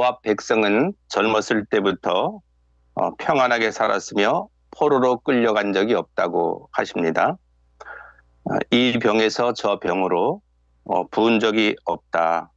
모압 백성은 젊었을 때부터 평안하게 살았으며 포로로 끌려간 적이 없다고 하십니다. 이 병에서 저 병으로 부은 적이 없다.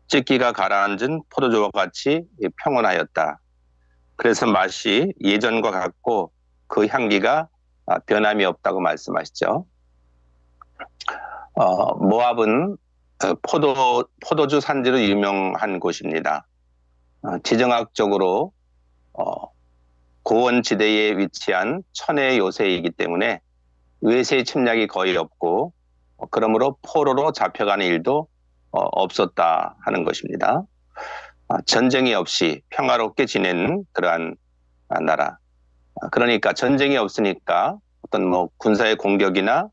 찢기가 가라앉은 포도주와 같이 평온하였다. 그래서 맛이 예전과 같고 그 향기가 변함이 없다고 말씀하시죠. 모압은 포도주 산지로 유명한 곳입니다. 지정학적으로 고원지대에 위치한 천혜의 요새이기 때문에 외세 침략이 거의 없고 그러므로 포로로 잡혀가는 일도 없었다 하는 것입니다. 전쟁이 없이 평화롭게 지낸 그러한 나라. 그러니까 전쟁이 없으니까 어떤 군사의 공격이나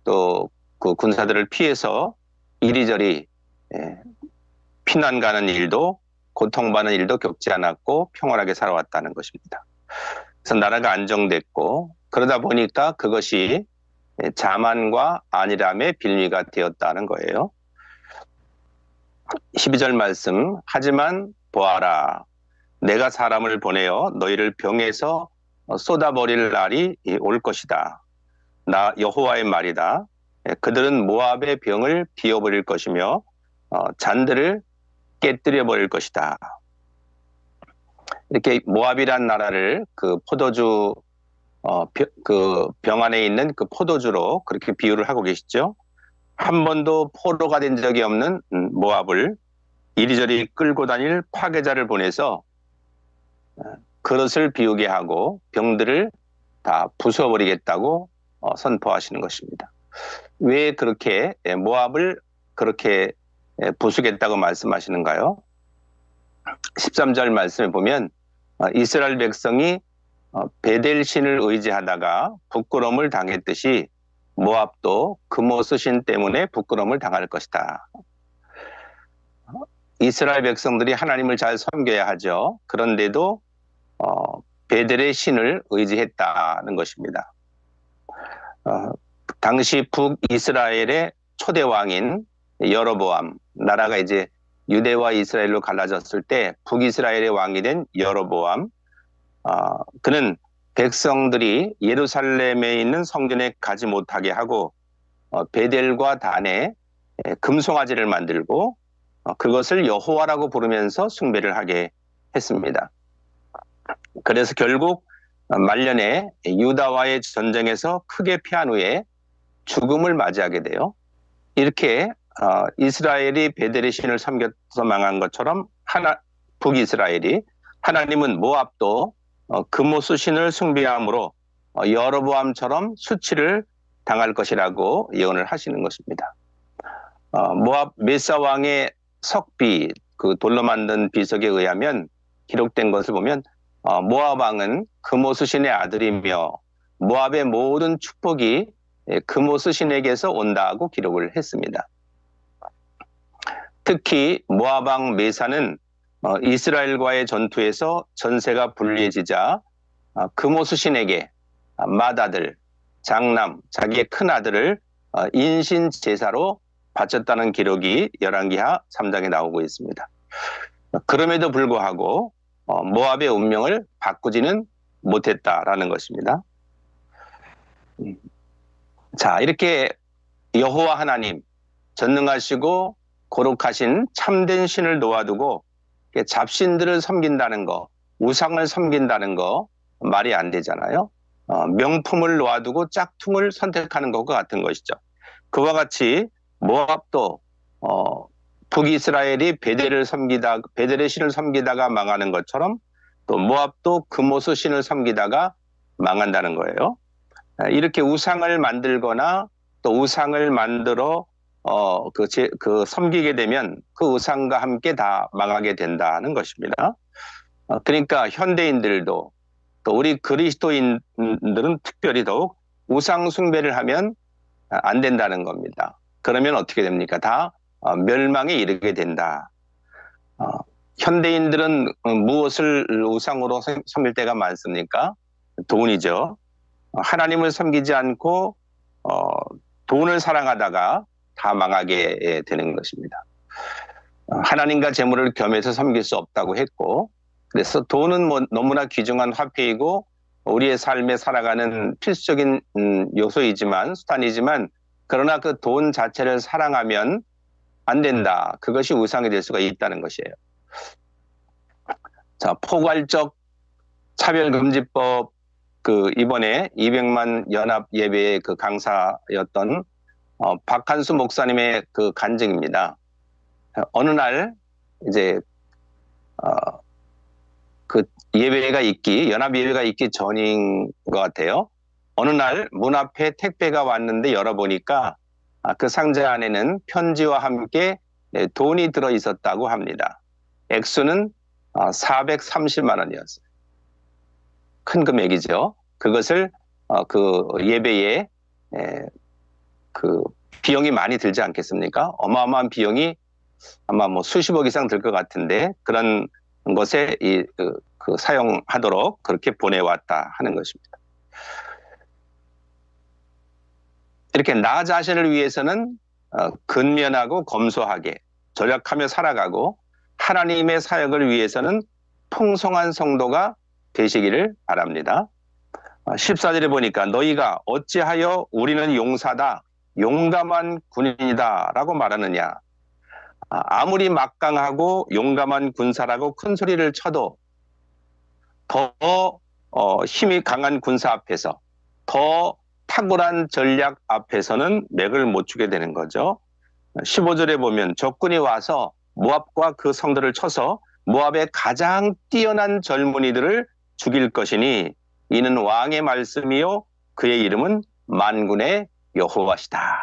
또 그 군사들을 피해서 이리저리 피난 가는 일도 고통받는 일도 겪지 않았고 평온하게 살아왔다는 것입니다. 그래서 나라가 안정됐고 그러다 보니까 그것이 자만과 안일함의 빌미가 되었다는 거예요. 12절 말씀, 하지만 보아라, 내가 사람을 보내어 너희를 병에서 쏟아버릴 날이 올 것이다. 나 여호와의 말이다. 그들은 모압의 병을 비워버릴 것이며 잔들을 깨뜨려버릴 것이다. 이렇게 모압이란 나라를 그 포도주 그 병 안에 있는 그 포도주로 그렇게 비유를 하고 계시죠. 한 번도 포로가 된 적이 없는 모압을 이리저리 끌고 다닐 파괴자를 보내서 그릇을 비우게 하고 병들을 다 부숴버리겠다고 선포하시는 것입니다. 왜 그렇게 모압을 그렇게 부수겠다고 말씀하시는가요? 13절 말씀에 보면 이스라엘 백성이 베델 신을 의지하다가 부끄러움을 당했듯이 모압도 그모스 신 때문에 부끄러움을 당할 것이다. 이스라엘 백성들이 하나님을 잘 섬겨야 하죠. 그런데도 베델의 신을 의지했다는 것입니다. 당시 북이스라엘의 초대 왕인 여로보암, 나라가 이제 유대와 이스라엘로 갈라졌을 때 북이스라엘의 왕이 된 여로보암, 그는 백성들이 예루살렘에 있는 성전에 가지 못하게 하고 베델과 단에 금송아지를 만들고 그것을 여호와라고 부르면서 숭배를 하게 했습니다. 그래서 결국 말년에 유다와의 전쟁에서 크게 패한 후에 죽음을 맞이하게 돼요. 이렇게 이스라엘이 베델의 신을 섬겨서 망한 것처럼 북이스라엘이 하나님은 모압도 그모스 신을 숭배함으로 여로보암처럼 수치를 당할 것이라고 예언을 하시는 것입니다. 모압 메사 왕의 석비, 그 돌로 만든 비석에 의하면 기록된 것을 보면 모압 왕은 그모스 신의 아들이며 모압의 모든 축복이 그모스 신에게서 온다고 기록을 했습니다. 특히 모압 왕 메사는 이스라엘과의 전투에서 전세가 불리해지자 그모스 신에게 맏아들, 장남, 자기의 큰아들을 인신 제사로 바쳤다는 기록이 열왕기하 3장에 나오고 있습니다. 그럼에도 불구하고 모압의 운명을 바꾸지는 못했다라는 것입니다. 자, 이렇게 여호와 하나님, 전능하시고 거룩하신 참된 신을 놓아두고 잡신들을 섬긴다는 거, 우상을 섬긴다는 거 말이 안 되잖아요. 명품을 놓아두고 짝퉁을 선택하는 것과 같은 것이죠. 그와 같이 모압도 북이스라엘이 베델의 신을 섬기다가 망하는 것처럼 또 모압도 그모스 신을 섬기다가 망한다는 거예요. 이렇게 우상을 만들거나 또 우상을 만들어 섬기게 되면 그 우상과 함께 다 망하게 된다는 것입니다. 그러니까 현대인들도 또 우리 그리스도인들은 특별히 더욱 우상 숭배를 하면 안 된다는 겁니다. 그러면 어떻게 됩니까? 다 멸망에 이르게 된다. 현대인들은 무엇을 우상으로 섬길 때가 많습니까? 돈이죠. 하나님을 섬기지 않고 돈을 사랑하다가 다 망하게 되는 것입니다. 하나님과 재물을 겸해서 섬길 수 없다고 했고, 그래서 돈은 뭐 너무나 귀중한 화폐이고 우리의 삶에 살아가는 필수적인 요소이지만 수단이지만 그러나 그 돈 자체를 사랑하면 안 된다. 그것이 우상이 될 수가 있다는 것이에요. 자, 포괄적 차별금지법 이번에 200만 연합 예배의 그 강사였던 박한수 목사님의 그 간증입니다. 어느 날 이제 그 연합 예배가 있기 전인 것 같아요. 어느 날 문 앞에 택배가 왔는데 열어보니까 그 상자 안에는 편지와 함께 돈이 들어 있었다고 합니다. 액수는 430만 원이었어요. 큰 금액이죠. 그것을 그 예배에 그 비용이 많이 들지 않겠습니까? 어마어마한 비용이 아마 뭐 수십억 이상 들 것 같은데 그런 것에 사용하도록 그렇게 보내왔다 하는 것입니다. 이렇게 나 자신을 위해서는 근면하고 검소하게 절약하며 살아가고 하나님의 사역을 위해서는 풍성한 성도가 되시기를 바랍니다. 14절에 보니까 너희가 어찌하여 우리는 용사다, 용감한 군인이다 라고 말하느냐. 아무리 막강하고 용감한 군사라고 큰 소리를 쳐도 더 힘이 강한 군사 앞에서 더 탁월한 전략 앞에서는 맥을 못 추게 되는 거죠. 15절에 보면 적군이 와서 모압과 그 성들을 쳐서 모압의 가장 뛰어난 젊은이들을 죽일 것이니 이는 왕의 말씀이요 그의 이름은 만군의 여호와시다.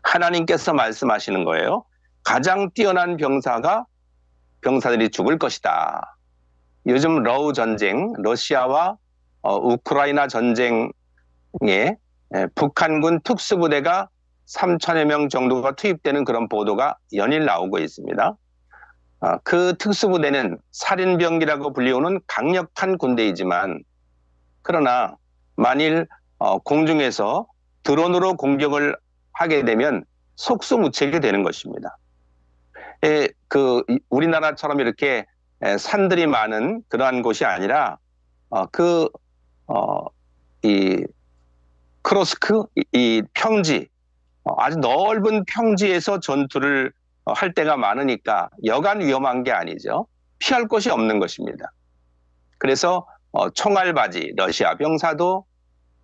하나님께서 말씀하시는 거예요. 가장 뛰어난 병사들이 죽을 것이다. 요즘 러우 전쟁, 러시아와 우크라이나 전쟁에 북한군 특수부대가 3천여 명 정도가 투입되는 그런 보도가 연일 나오고 있습니다. 그 특수부대는 살인병기라고 불리우는 강력한 군대이지만 그러나 만일 공중에서 드론으로 공격을 하게 되면 속수무책이 되는 것입니다. 우리나라처럼 이렇게 산들이 많은 그러한 곳이 아니라 이 크로스크, 이 평지, 아주 넓은 평지에서 전투를 할 때가 많으니까 여간 위험한 게 아니죠. 피할 곳이 없는 것입니다. 그래서 총알바지, 러시아 병사도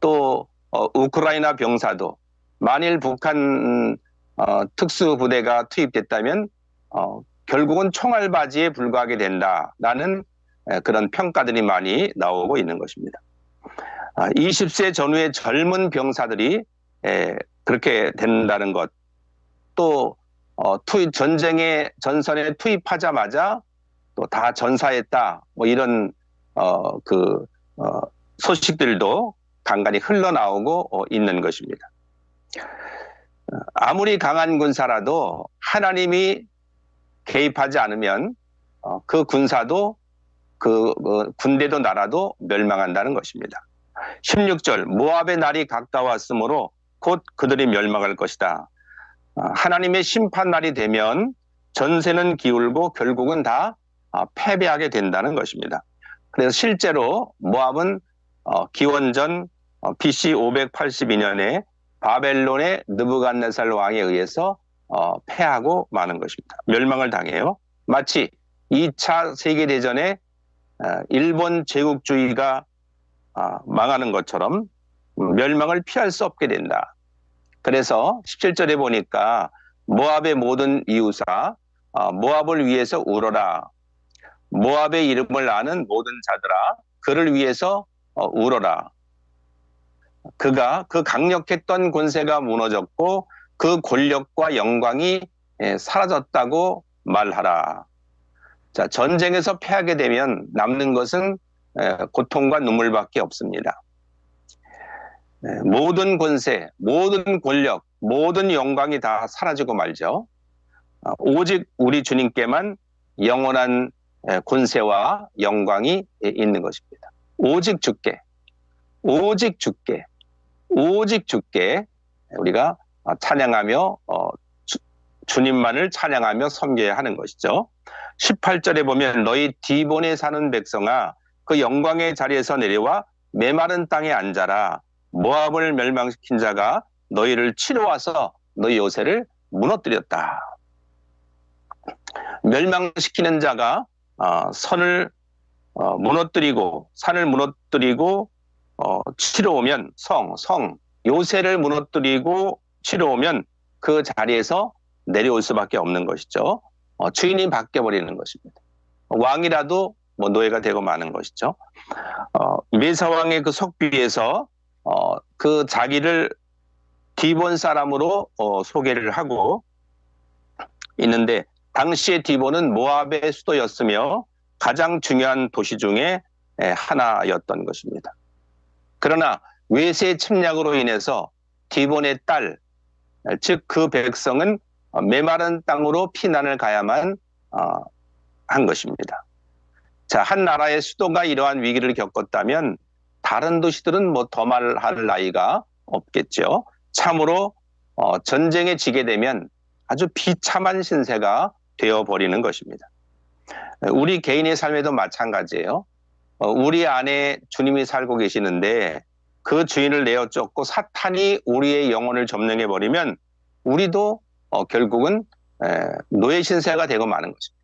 또 우크라이나 병사도 만일 북한 특수부대가 투입됐다면 결국은 총알바지에 불과하게 된다라는 그런 평가들이 많이 나오고 있는 것입니다. 20세 전후의 젊은 병사들이 그렇게 된다는 것, 또 전선에 투입하자마자 또 다 전사했다, 뭐 이런 소식들도 간간히 흘러나오고 있는 것입니다. 아무리 강한 군사라도 하나님이 개입하지 않으면 그 군사도 군대도 나라도 멸망한다는 것입니다. 16절 모압의 날이 가까웠으므로 곧 그들이 멸망할 것이다. 하나님의 심판 날이 되면 전세는 기울고 결국은 다 패배하게 된다는 것입니다. 그래서 실제로 모압은 기원전 BC 582년에 바벨론의 느부갓네살 왕에 의해서 패하고 마는 것입니다. 멸망을 당해요. 마치 2차 세계대전에 일본 제국주의가 망하는 것처럼 멸망을 피할 수 없게 된다. 그래서 17절에 보니까 모압의 모든 이웃아 모압을 위해서 울어라. 모압의 이름을 아는 모든 자들아 그를 위해서 울어라. 그가 그 강력했던 권세가 무너졌고 그 권력과 영광이 사라졌다고 말하라. 자, 전쟁에서 패하게 되면 남는 것은 고통과 눈물밖에 없습니다. 모든 권세, 모든 권력, 모든 영광이 다 사라지고 말죠. 오직 우리 주님께만 영원한 권세와 영광이 있는 것입니다. 오직 주께, 오직 주께, 오직 주께 우리가 찬양하며 주님만을 찬양하며 섬겨야 하는 것이죠. 18절에 보면 너희 디본에 사는 백성아 그 영광의 자리에서 내려와 메마른 땅에 앉아라. 모압을 멸망시킨 자가 너희를 치러 와서 너희 요새를 무너뜨렸다. 멸망시키는 자가 선을 무너뜨리고 산을 무너뜨리고 치러 오면 요새를 무너뜨리고 치러 오면 그 자리에서 내려올 수밖에 없는 것이죠. 주인이 바뀌어버리는 것입니다. 왕이라도 뭐 노예가 되고 마는 것이죠. 메사왕의 그 속비에서 그 자기를 디본 사람으로 소개를 하고 있는데 당시의 디본은 모압의 수도였으며 가장 중요한 도시 중에 하나였던 것입니다. 그러나 외세 침략으로 인해서 디본의 딸, 즉 그 백성은 메마른 땅으로 피난을 가야만 한 것입니다. 자, 한 나라의 수도가 이러한 위기를 겪었다면 다른 도시들은 뭐 더 말할 나위가 없겠죠. 참으로 전쟁에 지게 되면 아주 비참한 신세가 되어버리는 것입니다. 우리 개인의 삶에도 마찬가지예요. 우리 안에 주님이 살고 계시는데 그 주인을 내어 쫓고 사탄이 우리의 영혼을 점령해버리면 우리도 결국은 노예 신세가 되고 마는 것입니다.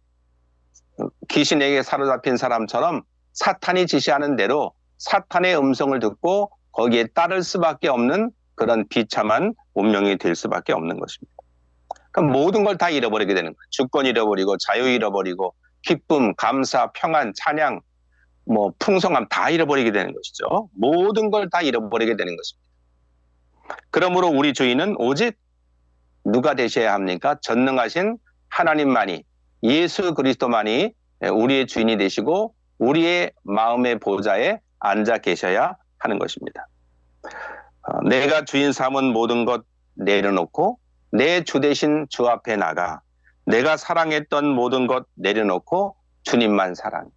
귀신에게 사로잡힌 사람처럼 사탄이 지시하는 대로 사탄의 음성을 듣고 거기에 따를 수밖에 없는 그런 비참한 운명이 될 수밖에 없는 것입니다. 그럼 모든 걸 다 잃어버리게 되는 거예요. 주권 잃어버리고 자유 잃어버리고 기쁨, 감사, 평안, 찬양, 뭐 풍성함 다 잃어버리게 되는 것이죠. 모든 걸 다 잃어버리게 되는 것입니다. 그러므로 우리 주인은 오직 누가 되셔야 합니까? 전능하신 하나님만이, 예수 그리스도만이 우리의 주인이 되시고 우리의 마음의 보좌에 앉아 계셔야 하는 것입니다. 내가 주인 삼은 모든 것 내려놓고 내 주 대신 주 앞에 나가 내가 사랑했던 모든 것 내려놓고 주님만 사랑해.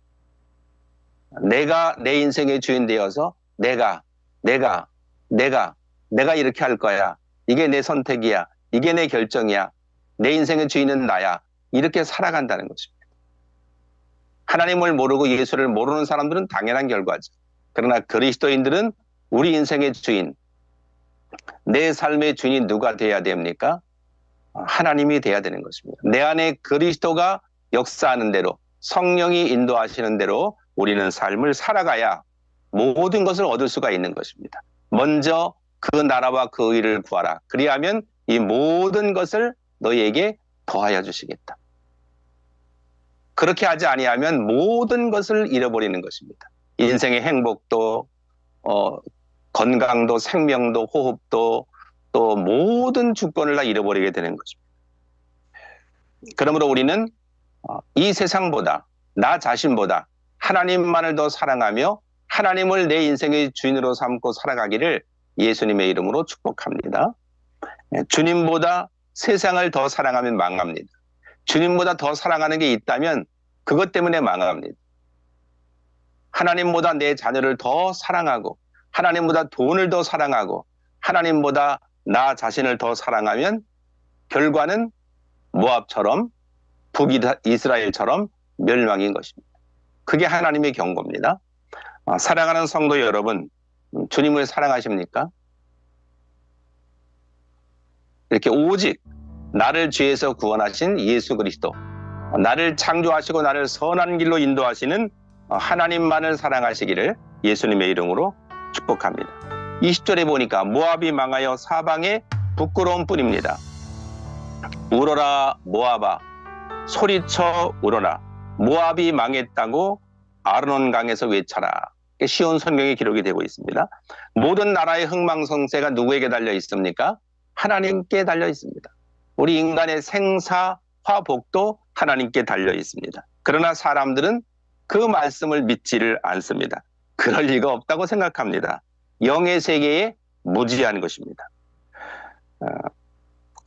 내가 내 인생의 주인 되어서 내가 이렇게 할 거야. 이게 내 선택이야. 이게 내 결정이야. 내 인생의 주인은 나야. 이렇게 살아간다는 것입니다. 하나님을 모르고 예수를 모르는 사람들은 당연한 결과죠. 그러나 그리스도인들은 우리 인생의 주인, 내 삶의 주인이 누가 돼야 됩니까? 하나님이 돼야 되는 것입니다. 내 안에 그리스도가 역사하는 대로 성령이 인도하시는 대로 우리는 삶을 살아가야 모든 것을 얻을 수가 있는 것입니다. 먼저 그 나라와 그 의를 구하라. 그리하면 이 모든 것을 너희에게 더하여 주시겠다. 그렇게 하지 아니하면 모든 것을 잃어버리는 것입니다. 인생의 행복도 건강도 생명도 호흡도 또 모든 주권을 다 잃어버리게 되는 것입니다. 그러므로 우리는 이 세상보다 나 자신보다 하나님만을 더 사랑하며 하나님을 내 인생의 주인으로 삼고 살아가기를 예수님의 이름으로 축복합니다. 주님보다 세상을 더 사랑하면 망합니다. 주님보다 더 사랑하는 게 있다면 그것 때문에 망합니다. 하나님보다 내 자녀를 더 사랑하고 하나님보다 돈을 더 사랑하고 하나님보다 나 자신을 더 사랑하면 결과는 모압처럼 북이스라엘처럼 멸망인 것입니다. 그게 하나님의 경고입니다. 사랑하는 성도 여러분, 주님을 사랑하십니까? 이렇게 오직 나를 죄에서 구원하신 예수 그리스도, 나를 창조하시고 나를 선한 길로 인도하시는 하나님만을 사랑하시기를 예수님의 이름으로 축복합니다. 20절에 보니까 모압이 망하여 사방에 부끄러움 뿐입니다. 울어라 모압아, 소리쳐 울어라. 모압이 망했다고 아르논강에서 외쳐라. 시온 성경에 기록이 되고 있습니다. 모든 나라의 흥망성쇠가 누구에게 달려 있습니까? 하나님께 달려 있습니다. 우리 인간의 생사, 화복도 하나님께 달려 있습니다. 그러나 사람들은 그 말씀을 믿지를 않습니다. 그럴 리가 없다고 생각합니다. 영의 세계에 무지한 것입니다.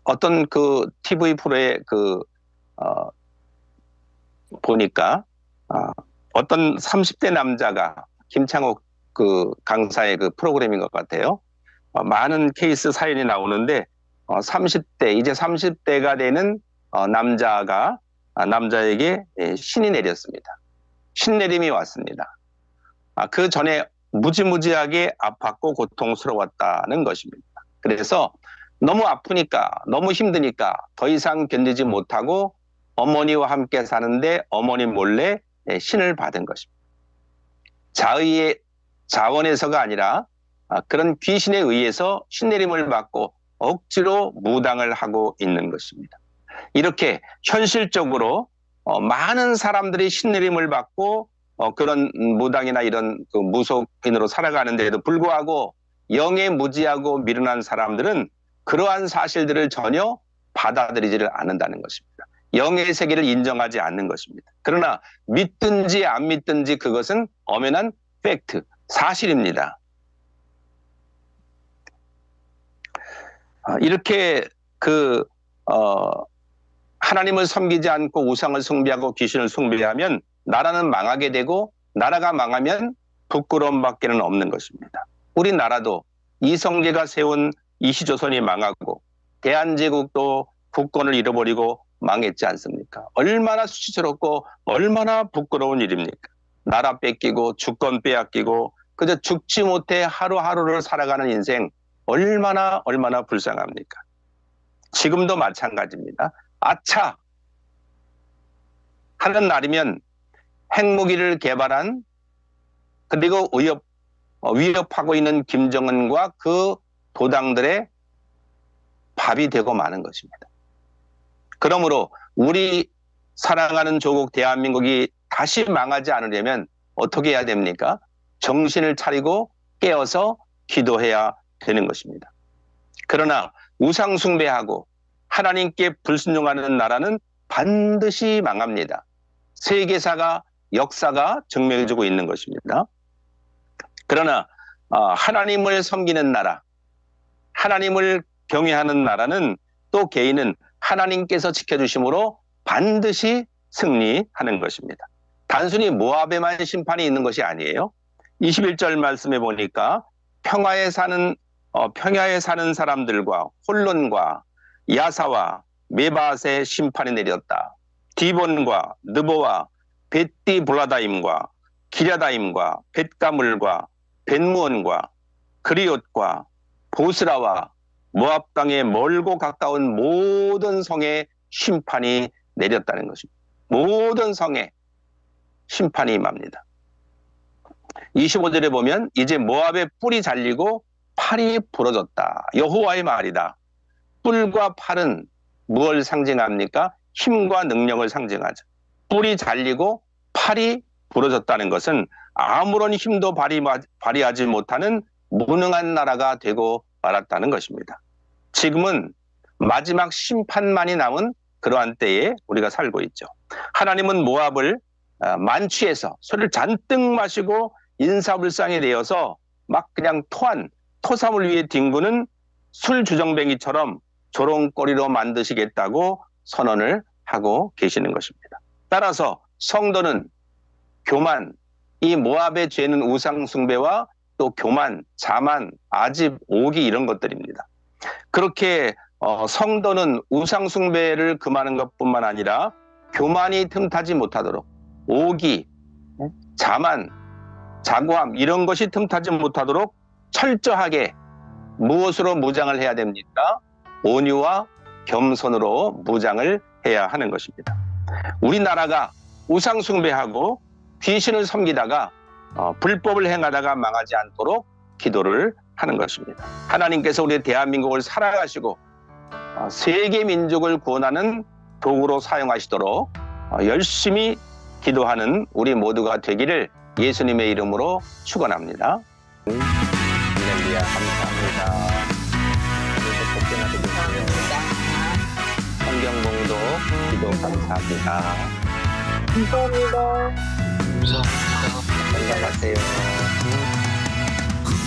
어떤 그 TV 프로에 보니까 어떤 30대 남자가 김창옥 그 강사의 그 프로그램인 것 같아요. 많은 케이스 사연이 나오는데 30대, 이제 30대가 되는 남자에게 신이 내렸습니다. 신내림이 왔습니다. 그 전에 무지무지하게 아팠고 고통스러웠다는 것입니다. 그래서 너무 아프니까, 너무 힘드니까 더 이상 견디지 못하고 어머니와 함께 사는데 어머니 몰래 신을 받은 것입니다. 자의의 자원에서가 아니라 그런 귀신에 의해서 신내림을 받고 억지로 무당을 하고 있는 것입니다. 이렇게 현실적으로 많은 사람들이 신내림을 받고 그런 무당이나 이런 그 무속인으로 살아가는데도 불구하고 영에 무지하고 미련한 사람들은 그러한 사실들을 전혀 받아들이지를 않는다는 것입니다. 영의 세계를 인정하지 않는 것입니다. 그러나 믿든지 안 믿든지 그것은 엄연한 팩트, 사실입니다. 이렇게 하나님을 섬기지 않고 우상을 숭배하고 귀신을 숭배하면 나라는 망하게 되고 나라가 망하면 부끄러움 밖에는 없는 것입니다. 우리나라도 이성계가 세운 이시조선이 망하고 대한제국도 국권을 잃어버리고 망했지 않습니까? 얼마나 수치스럽고 얼마나 부끄러운 일입니까? 나라 뺏기고 주권 빼앗기고 그저 죽지 못해 하루하루를 살아가는 인생 얼마나 불쌍합니까? 지금도 마찬가지입니다. 아차! 하는 날이면 핵무기를 개발한 그리고 위협하고 있는 김정은과 그 도당들의 밥이 되고 마는 것입니다. 그러므로 우리 사랑하는 조국 대한민국이 다시 망하지 않으려면 어떻게 해야 됩니까? 정신을 차리고 깨어서 기도해야 되는 것입니다. 그러나 우상 숭배하고 하나님께 불순종하는 나라는 반드시 망합니다. 세계사가 역사가 증명해주고 있는 것입니다. 그러나 하나님을 섬기는 나라, 하나님을 경외하는 나라는 또 개인은 하나님께서 지켜주심으로 반드시 승리하는 것입니다. 단순히 모압에만 심판이 있는 것이 아니에요. 21절 말씀에 보니까 평야에 사는 사람들과 홀론과 야사와 메바세 심판이 내렸다. 디본과 느보와 벳디볼라다임과 기랴다임과 벳가물과 벳무원과 그리옷과 보스라와 모압 땅에 멀고 가까운 모든 성에 심판이 내렸다는 것입니다. 모든 성에 심판이 임합니다. 25절에 보면 이제 모압의 뿔이 잘리고 팔이 부러졌다. 여호와의 말이다. 뿔과 팔은 무엇을 상징합니까? 힘과 능력을 상징하죠. 뿔이 잘리고 팔이 부러졌다는 것은 아무런 힘도 발휘하지 못하는 무능한 나라가 되고 말았다는 것입니다. 지금은 마지막 심판만이 남은 그러한 때에 우리가 살고 있죠. 하나님은 모압을 만취해서 술을 잔뜩 마시고 인사불상이 되어서 막 그냥 토삼을 위해 뒹구는 술주정뱅이처럼 조롱거리로 만드시겠다고 선언을 하고 계시는 것입니다. 따라서 성도는 교만, 이 모압의 죄는 우상숭배와 또 교만, 자만, 아집, 오기 이런 것들입니다. 그렇게 성도는 우상숭배를 금하는 것뿐만 아니라 교만이 틈타지 못하도록 오기, 자만, 자고함 이런 것이 틈타지 못하도록 철저하게 무엇으로 무장을 해야 됩니까? 온유와 겸손으로 무장을 해야 하는 것입니다. 우리나라가 우상숭배하고 귀신을 섬기다가 불법을 행하다가 망하지 않도록 기도를 하는 것입니다. 하나님께서 우리 대한민국을 살아가시고 세계 민족을 구원하는 도구로 사용하시도록 열심히 기도하는 우리 모두가 되기를 예수님의 이름으로 축원합니다. 할렐루야, 감사합니다. 성경봉도 기도 감사합니다. 감사합니다. 건강하세요.